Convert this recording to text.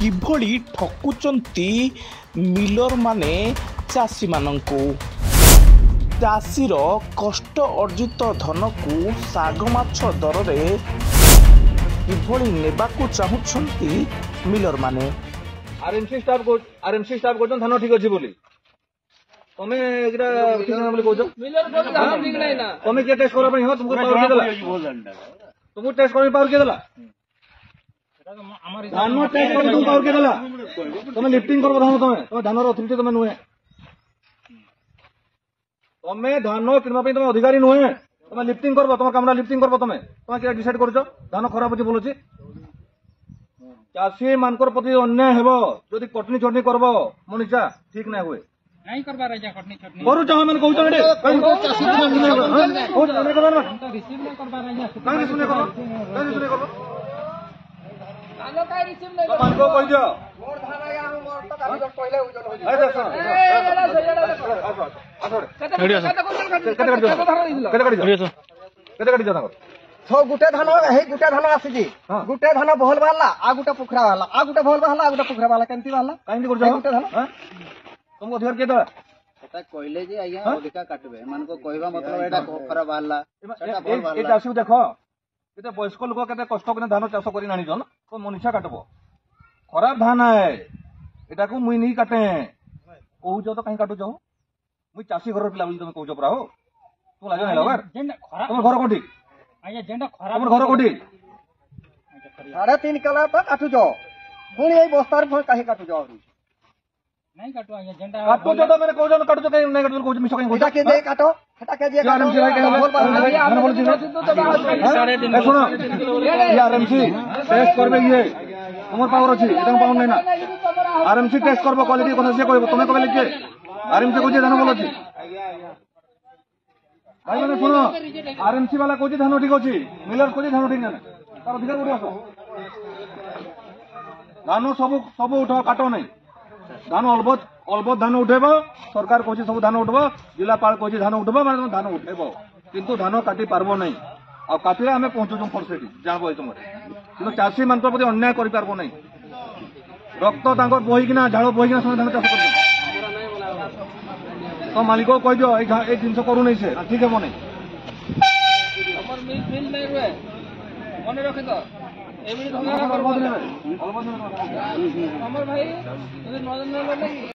किभली ठकुचंती Miller माने चाषी मानंकु चाषीर कष्ट अर्जित धन को साग माछ दर रे किभली नेबाकु चाहुछंती मिलर माने। आरएमसी स्टाफ को धान ठीक अछि बोली तमे एटा ठीक ना बोली कहजो मिलर को धान ठीक नै ना तमे के टेस्ट करा पई हो तुमको पावर के देला तुमको टेस्ट करा पावर के देला धान टेस्ट कर तुम पावर के देला तमे लिफ्टिंग करबो धान तमे धान रो अथॉरिटी तमे नुहे तमे धान किनबा पई तमे अधिकारी नुहे तमे लिफ्टिंग करबो तमे कामरा लिफ्टिंग करबो तमे के डिसाइड करजो धान खराब अछि बोलछि चाषी मानकर प्रति अन्याय हेबो जदि कटनी चटनी करबो मनीषा ठीक ना हुए नहीं करबा राजा कटनी चटनी करू चाह मन कहू रे चाषी हो नहीं करबा हम तो रिसीव नहीं करबा राजा काहे सुने करबो आलो काहे रिसीव नहीं मान को कह दियो मोर धान या मोर तो काली पहिले उजल हो ए देखो केते काटी जा तो गुटे धान हे गुटे धान आसी गुटे धान बहल बाहला आ गुटे पोखरा बाहला आ गुटे बहल बाहला आ गुटे पोखरा बाहला केमती बाहला काहे कर जा गुटे धान तुमको अधिकार के दला एटा कहले जे आज्ञा अधिकार काटबे मान को कहबा मतलब एटा खरा बाहला सेटा बहल बाहला ए चासी देखो केते वयस्क लोक केते कष्ट करे धान चाष करी नानी जन तो मनीषा काटबो खराब धान है एटा को मुई नहीं काटे कहू जो तो कहीं काटू जाऊ मुई चासी घर पिला बोली तुम कहू परा हो तू लागे नहीं लगर तुम घर कोठी आया जेंडा खराब तुम घर कोठी 3.5 कला तक काटू जो पुणी ए बस्तार पर काहे काटू जो नहीं काटो आया जेंडा काटू जो तो मैंने कहू जो काटू जो कहीं नहीं काटू कहू मिसो कहीं एटा के दे काटो एटा के दे काटो सुनो ये आरएमसी टेस्ट करबे ये तुमर पावर अछि एकदम पावर नहीं ना आरएमसी टेस्ट करबो क्वालिटी कोन से कहबो तुमे कहले के आरएमसी को जे धान बोल अछि भाई माने सुनो आरएमसी वाला को जे धान ठीक अछि मिलर को जे धान ठीक ना तार अधिकार उठो आसो धान सब उठो काटो नहीं धान अलबत धान उठेबो सरकार कहछि सब धान उठबो जिलापाल कहछि धान उठबो माने धान उठेबो किंतु धान काटी पारबो नहीं आ काटिले आमे पहुंचो फरसेटी जानबो तुम किंतु चाषी मान प्रति अन्याय करि पारबो नहीं रक्त तांकर बहिकिना झाड़ बहिकिना समय धान चाष कर तो मालिक को कह दियो ए जिनस करू नहीं से ठीक है मने हमर मिल नहीं रुए मने रखे तो एबी धंधा करबो हमर भाई नजर न लगे